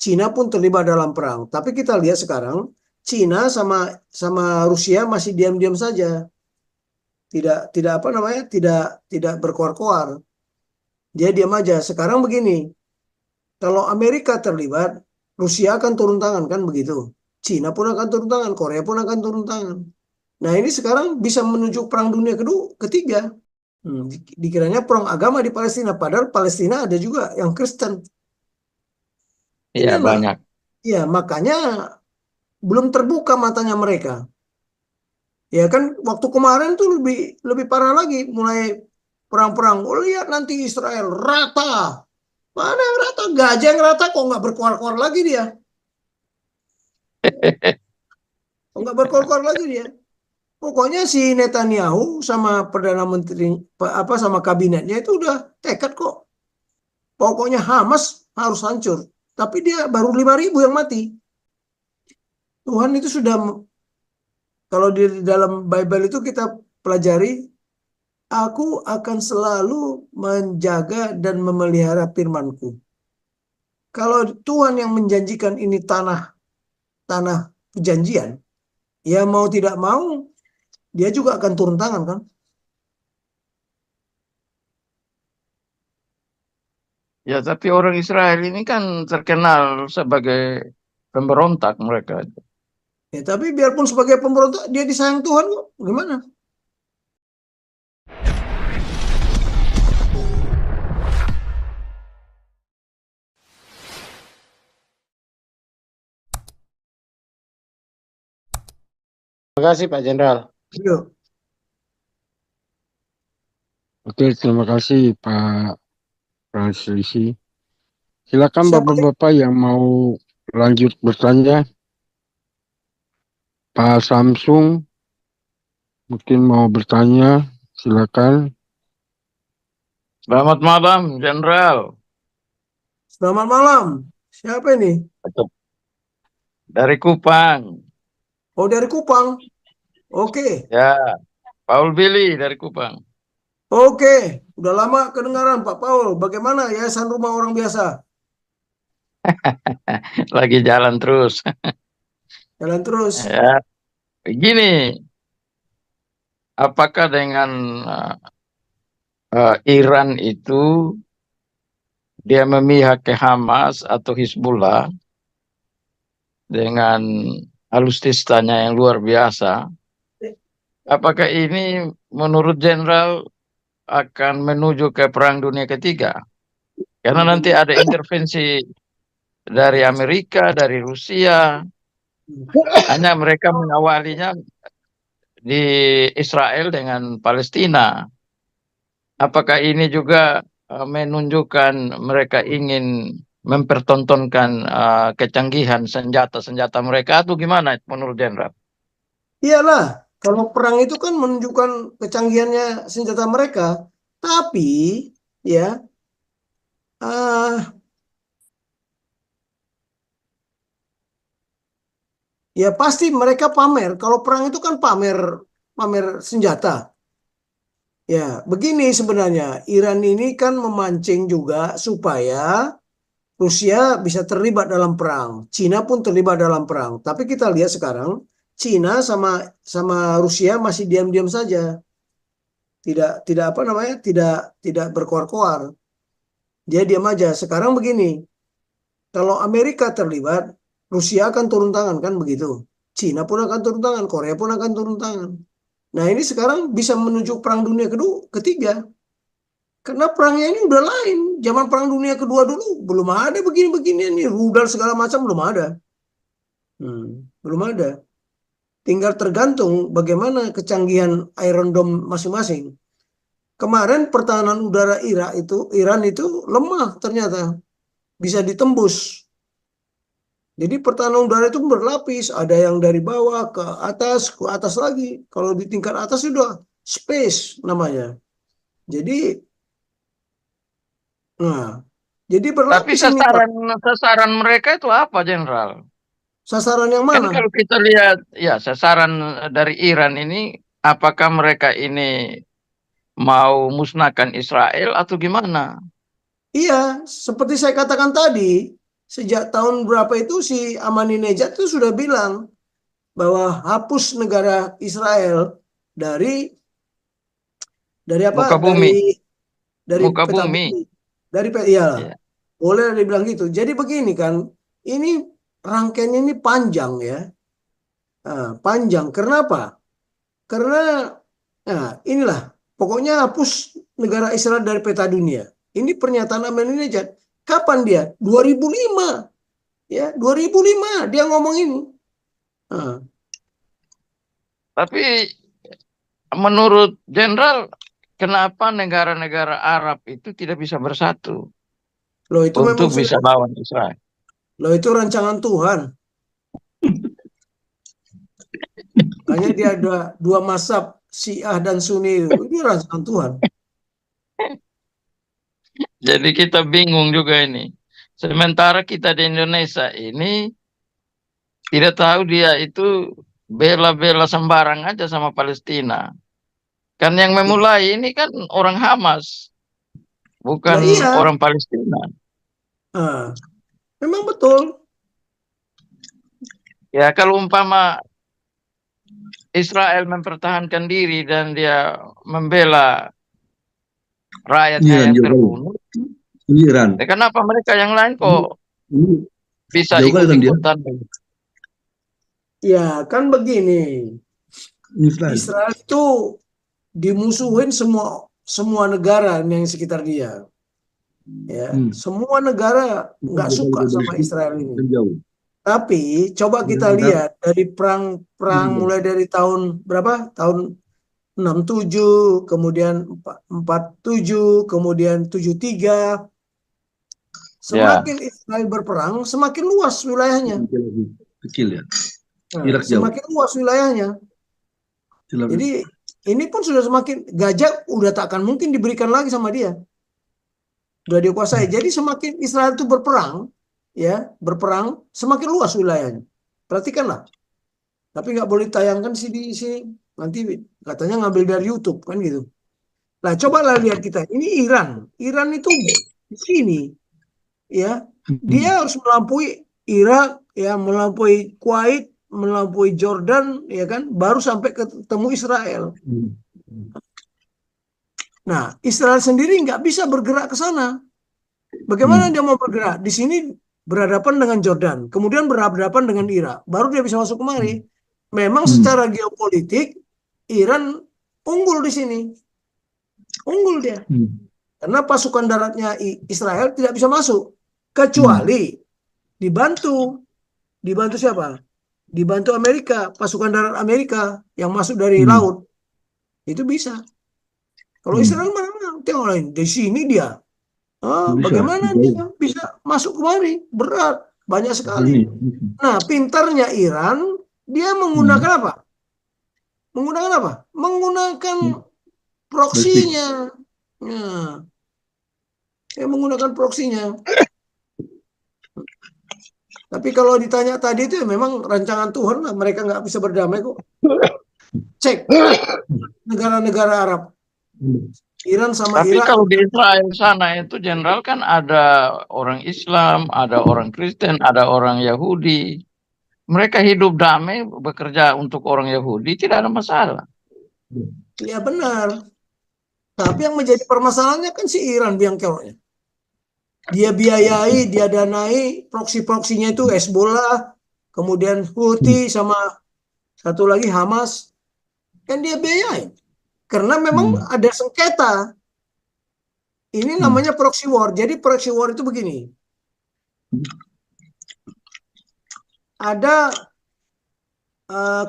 Cina pun terlibat dalam perang. Tapi kita lihat sekarang Cina sama sama Rusia masih diam-diam saja, tidak apa namanya, tidak berkoar-koar. Dia diam aja. Sekarang begini, kalau Amerika terlibat, Rusia akan turun tangan kan begitu. Cina pun akan turun tangan, Korea pun akan turun tangan. Nah ini sekarang bisa menuju perang dunia kedua, ketiga. Dikiranya perang agama di Palestina, padahal Palestina ada juga yang Kristen. Iya, Ini mak, banyak. ya makanya belum terbuka matanya mereka. Ya kan waktu kemarin tuh lebih lebih parah lagi, mulai perang-perang. Oh, lihat nanti Israel rata. Mana yang rata? Gajah yang rata kok nggak berkoar-koar lagi dia? Kok nggak berkoar-koar lagi dia? Pokoknya si Netanyahu sama perdana menteri apa sama kabinetnya itu udah tekad kok. Pokoknya Hamas harus hancur. Tapi dia baru 5.000 yang mati. Tuhan itu sudah, kalau di dalam Bible itu kita pelajari, aku akan selalu menjaga dan memelihara firman-Ku. Kalau Tuhan yang menjanjikan ini tanah tanah perjanjian, ya mau tidak mau dia juga akan turun tangan kan? Ya, tapi orang Israel ini kan terkenal sebagai pemberontak mereka. Ya tapi biarpun sebagai pemberontak dia disayang Tuhan kok. Gimana? Terima kasih Pak Jenderal. Yuk. Oke, terima kasih Pak Fransisi. Silakan Siapa? Bapak-Bapak yang mau lanjut bertanya. Pak Samsung mungkin mau bertanya, silakan. Selamat malam, Jenderal. Selamat malam. Siapa ini? Dari Kupang. Oh dari Kupang. Oke. Ya, Paul Billy dari Kupang. Oke. Udah lama kedengaran Pak Paul. Bagaimana Yayasan Rumah Orang Biasa? Lagi jalan terus. Jalan terus. Ya, begini, apakah dengan Iran itu dia memihak ke Hamas atau Hizbullah dengan alutsistanya yang luar biasa? Apakah ini menurut Jenderal akan menuju ke Perang Dunia Ketiga? Karena nanti ada intervensi dari Amerika, dari Rusia. Hanya mereka mengawalinya di Israel dengan Palestina. Apakah ini juga menunjukkan mereka ingin mempertontonkan kecanggihan senjata-senjata mereka atau gimana menurut Jenderal? Iyalah. Kalau perang itu kan menunjukkan kecanggihannya senjata mereka. Tapi ya, ah ya pasti mereka pamer. Kalau perang itu kan pamer pamer senjata. Ya, begini sebenarnya. Iran ini kan memancing juga supaya Rusia bisa terlibat dalam perang. Cina pun terlibat dalam perang. Tapi kita lihat sekarang Cina sama sama Rusia masih diam-diam saja. Tidak apa namanya? Tidak berkoar-koar. Dia diam aja. Sekarang begini, kalau Amerika terlibat, Rusia akan turun tangan kan begitu. Cina pun akan turun tangan, Korea pun akan turun tangan. Nah, ini sekarang bisa menuju perang dunia kedua, ketiga. Karena perangnya ini udah lain. Zaman perang dunia kedua dulu belum ada begini-beginian nih, rudal segala macam belum ada. Belum ada. Tinggal tergantung bagaimana kecanggihan Iron Dome masing-masing. Kemarin pertahanan udara Iran itu lemah ternyata, bisa ditembus. Jadi pertahanan udara itu berlapis, ada yang dari bawah ke atas lagi. Kalau di tingkat atas sudah space namanya. Jadi, nah, jadi Tapi berlapis ini Pak. sasaran sasaran mereka itu apa, Jenderal? Sasaran yang Kan mana? kalau kita lihat, ya sasaran dari Iran ini, apakah mereka ini mau musnahkan Israel atau gimana? Iya, seperti saya katakan tadi, sejak tahun berapa itu si Ahmadinejad itu sudah bilang bahwa hapus negara Israel dari Muka apa? bumi, Dari muka peta bumi. bumi. Iya, Ya. boleh dibilang gitu. Jadi begini kan, ini rangkaian ini panjang ya. Panjang. Kenapa? Karena inilah pokoknya hapus negara Israel dari peta dunia. Ini pernyataan Ahmadinejad. Kapan dia? 2005. Ya, 2005 dia ngomong ini. Nah, Tapi menurut Jenderal, kenapa negara-negara Arab itu tidak bisa bersatu loh itu memang untuk sudah, bisa lawan Israel? loh itu rancangan Tuhan. Makanya dia ada dua mazhab Syiah dan Sunni itu rancangan Tuhan. Jadi kita bingung juga ini. Sementara kita di Indonesia ini tidak tahu dia itu bela-bela sembarang aja sama Palestina. Kan yang Ya, memulai ini kan orang Hamas, lah bukan iya, orang Palestina. ah, memang betul. Ya kalau umpama Israel mempertahankan diri dan dia membela rakyatnya Iran yang jauh kali. terbunuh, Ini Iran. ya kenapa mereka yang lain Ini, kok ini bisa jauh kali kan dia. ikut-ikutan? Ya kan begini, Ini Israel. Israel itu dimusuhin semua negara yang sekitar dia. Ya, semua negara nggak suka sama Israel ini. Dan jauh. Tapi coba kita lihat dari perang mulai dari tahun berapa? Tahun 67, kemudian 47, kemudian 73. Semakin Israel berperang, semakin luas wilayahnya. Kecil ya. Nah, Irak jauh. semakin luas wilayahnya. Jadi ini pun sudah semakin, Gaza udah tak akan mungkin diberikan lagi sama dia. Udah dikuasai. Jadi semakin Israel itu berperang, ya berperang, semakin luas wilayahnya. Perhatikanlah. Tapi nggak boleh tayangkan di sini. Nanti katanya ngambil dari YouTube kan gitu. Nah, cobalah lihat kita. Ini Iran. Iran itu di sini, ya. Dia harus melampaui Irak, ya, melampaui Kuwait, melampaui Jordan, ya kan, baru sampai ketemu Israel. Nah, Israel sendiri nggak bisa bergerak ke sana. Bagaimana dia mau bergerak? Di sini berhadapan dengan Jordan, kemudian berhadapan dengan Irak, baru dia bisa masuk kemari. Memang secara geopolitik Iran unggul di sini, unggul dia, karena pasukan daratnya Israel tidak bisa masuk, kecuali dibantu siapa? Dibantu Amerika, pasukan darat Amerika yang masuk dari laut, itu bisa. Kalau Israel mana? Tengok lain di sini dia. Bagaimana dia bisa masuk kemari? Berat, banyak sekali. Nah, pintarnya Iran, dia menggunakan apa? Menggunakan apa? Menggunakan proksinya. Nah, dia menggunakan proksinya. Tapi kalau ditanya tadi itu ya memang rancangan Tuhan lah. Mereka nggak bisa berdamai kok. Cek negara-negara Arab. Iran sama Tapi Irak. kalau di Israel sana itu Jenderal kan ada orang Islam, ada orang Kristen, ada orang Yahudi. Mereka hidup damai, bekerja untuk orang Yahudi, tidak ada masalah. Ya benar. Tapi yang menjadi permasalahannya kan si Iran biang keroknya. Dia biayai, dia danai proksi-proksinya itu Hezbollah, kemudian Houthi sama satu lagi Hamas. Kan dia biayai. Karena memang ada sengketa. Ini namanya proxy war. Jadi proxy war itu begini. Ada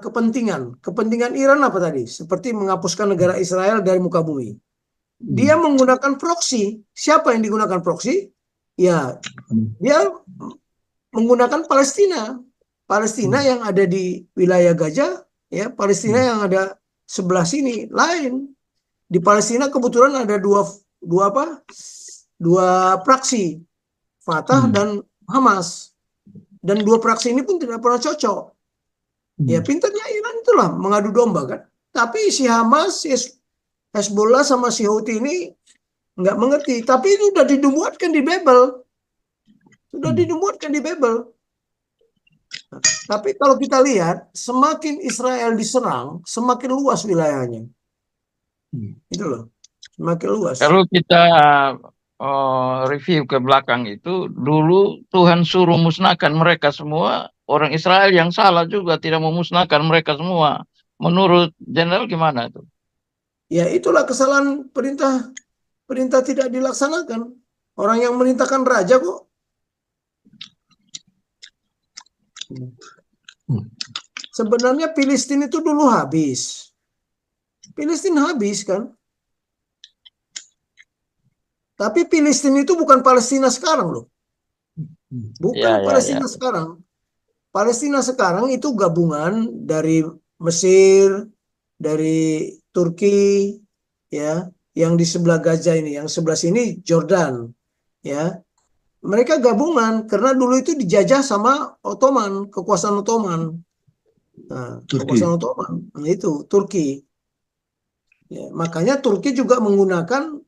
kepentingan. Kepentingan Iran apa tadi? Seperti menghapuskan negara Israel dari muka bumi. Dia menggunakan proxy. Siapa yang digunakan proxy? Ya, dia menggunakan Palestina. Palestina yang ada di wilayah Gaza, ya, Palestina yang ada sebelah sini lain. Di Palestina kebetulan ada dua praksi, Fatah dan Hamas. Dan dua praksi ini pun tidak pernah cocok. Ya pintarnya Iran itulah mengadu domba kan. Tapi si Hamas, si Hezbollah sama si Houthi ini nggak mengerti. Tapi itu udah dibuatkan di Babel. Sudah dimuatkan di Bible. Tapi kalau kita lihat, semakin Israel diserang, semakin luas wilayahnya. Itu loh, semakin luas. Kalau kita review ke belakang itu, dulu Tuhan suruh musnahkan mereka semua, orang Israel yang salah juga tidak memusnahkan mereka semua. Menurut Jenderal gimana itu? Ya itulah kesalahan perintah tidak dilaksanakan. Orang yang merintahkan raja kok. Sebenarnya Filistin itu dulu habis. Filistin habis kan. Tapi Filistin itu bukan Palestina sekarang loh. Bukan Palestina sekarang. Palestina sekarang itu gabungan dari Mesir, dari Turki, ya, yang di sebelah Gaza ini, yang sebelah sini Jordan, ya. Mereka gabungan karena dulu itu dijajah sama Ottoman, kekuasaan Ottoman. Nah, kekuasaan Ottoman, nah itu Turki. Ya, makanya Turki juga menggunakan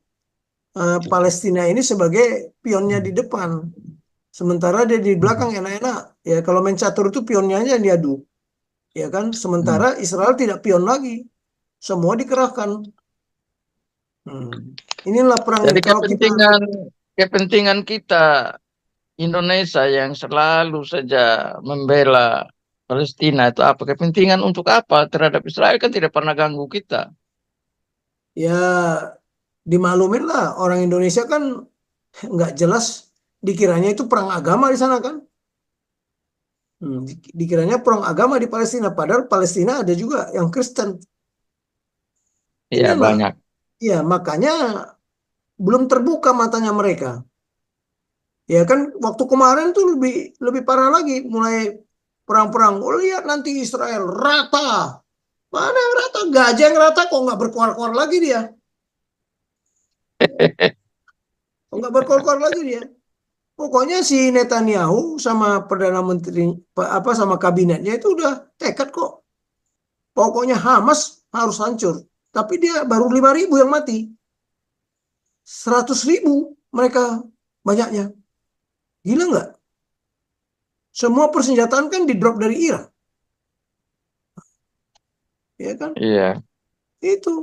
Palestina ini sebagai pionnya di depan. Sementara dia di belakang enak-enak. Ya, kalau main catur itu pionnya aja diadu. Ya kan? Sementara Israel tidak pion lagi. Semua dikerahkan. Inilah perang Jadi ini. Kalau kepentingan kita Indonesia yang selalu saja membela Palestina itu apa? Kepentingan untuk apa terhadap Israel kan tidak pernah ganggu kita. ya dimaklumin lah, orang Indonesia kan nggak jelas, dikiranya itu perang agama di sana kan. Dikiranya perang agama di Palestina, padahal Palestina ada juga yang Kristen. Iya, Inilah, banyak. ya makanya belum terbuka matanya mereka. Ya kan waktu kemarin tuh lebih parah lagi, mulai perang-perang. Oh, lihat nanti Israel rata. Mana yang rata? Gajah yang rata kok nggak berkoar-koar lagi dia. Kok nggak berkoar-koar lagi dia. Pokoknya si Netanyahu sama Perdana Menteri sama kabinetnya itu udah tekad kok. Pokoknya Hamas harus hancur. Tapi dia baru 5.000 yang mati. 100.000 mereka banyaknya. Gila nggak? Semua persenjataan kan di drop dari Iran. Ya kan? Iya. Itu.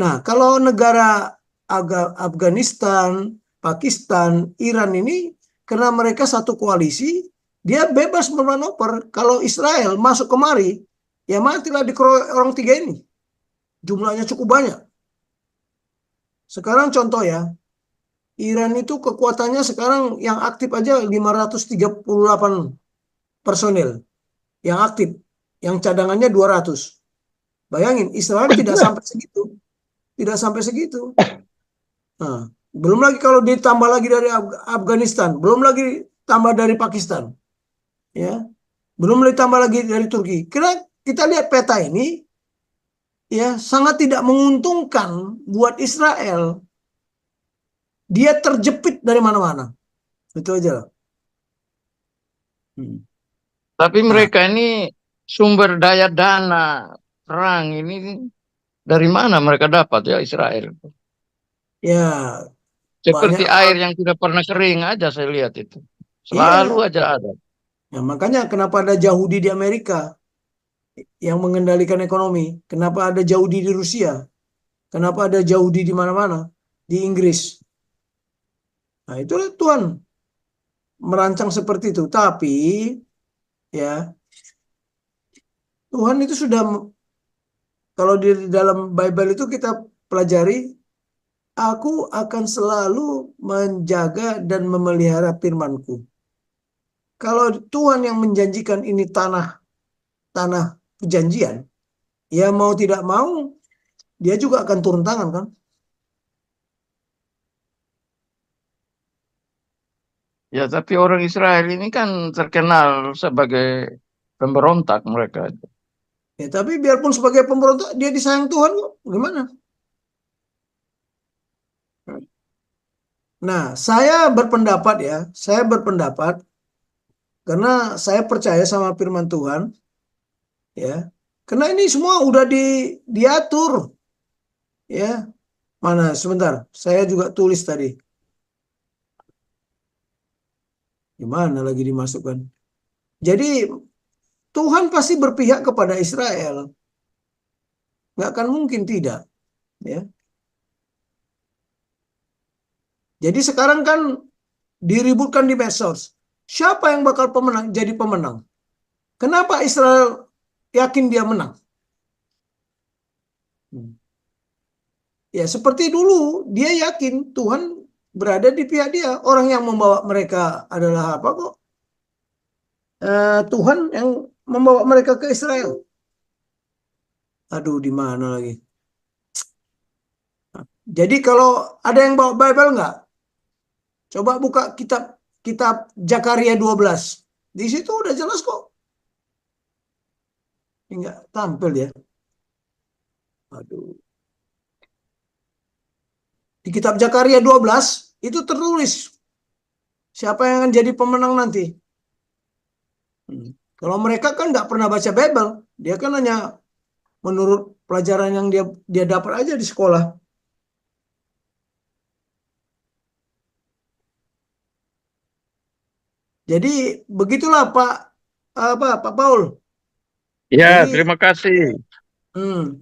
Nah, kalau negara Afghanistan, Pakistan, Iran ini, karena mereka satu koalisi, dia bebas bermanuver. Kalau Israel masuk kemari, ya matilah dikeroyok orang tiga ini. Jumlahnya cukup banyak. Sekarang contoh ya, Iran itu kekuatannya sekarang yang aktif aja 538 personil. Yang aktif. Yang cadangannya 200. Bayangin, Israel tidak sampai segitu. Tidak sampai segitu. Nah, belum lagi kalau ditambah lagi dari Afghanistan, belum lagi tambah dari Pakistan, ya, belum ditambah lagi dari Turki. Karena kita lihat peta ini, ya, sangat tidak menguntungkan buat Israel. Dia terjepit dari mana-mana. Itu aja. Tapi Nah, mereka ini sumber daya dana perang ini dari mana mereka dapat ya Israel? ya banyak Seperti hal. air yang tidak pernah kering aja saya lihat itu. Selalu Iya, aja ada. ya, makanya kenapa ada Yahudi di Amerika yang mengendalikan ekonomi? Kenapa ada Yahudi di Rusia? Kenapa ada Yahudi di mana-mana? Di Inggris. Nah, itulah Tuhan merancang seperti itu. Tapi ya Tuhan itu sudah, kalau di dalam Bible itu kita pelajari, aku akan selalu menjaga dan memelihara firman-Ku. Kalau Tuhan yang menjanjikan ini tanah perjanjian, ya mau tidak mau dia juga akan turun tangan kan? Ya, tapi orang Israel ini kan terkenal sebagai pemberontak mereka. Ya tapi biarpun sebagai pemberontak dia disayang Tuhan kok. Gimana? Nah, saya berpendapat karena saya percaya sama firman Tuhan, ya. Karena ini semua udah diatur, ya. Mana sebentar, saya juga tulis tadi. Gimana lagi dimasukkan? Jadi Tuhan pasti berpihak kepada Israel. Nggak akan mungkin tidak. Ya. Jadi sekarang kan diributkan di medsos. Siapa yang bakal jadi pemenang? Kenapa Israel yakin dia menang? Ya seperti dulu dia yakin Tuhan berada di pihak dia. Orang yang membawa mereka adalah apa kok? Tuhan yang membawa mereka ke Israel. Aduh, di mana lagi? Jadi kalau ada yang bawa Bible nggak? Coba buka kitab kitab Zakaria 12. Di situ udah jelas kok. Nggak tampil ya. Aduh. Di kitab Zakaria 12 itu tertulis siapa yang akan jadi pemenang nanti. Kalau mereka kan nggak pernah baca Bible, dia kan hanya menurut pelajaran yang dia dapat aja di sekolah. Jadi begitulah Pak Paul. Ya, Jadi terima kasih. hmm,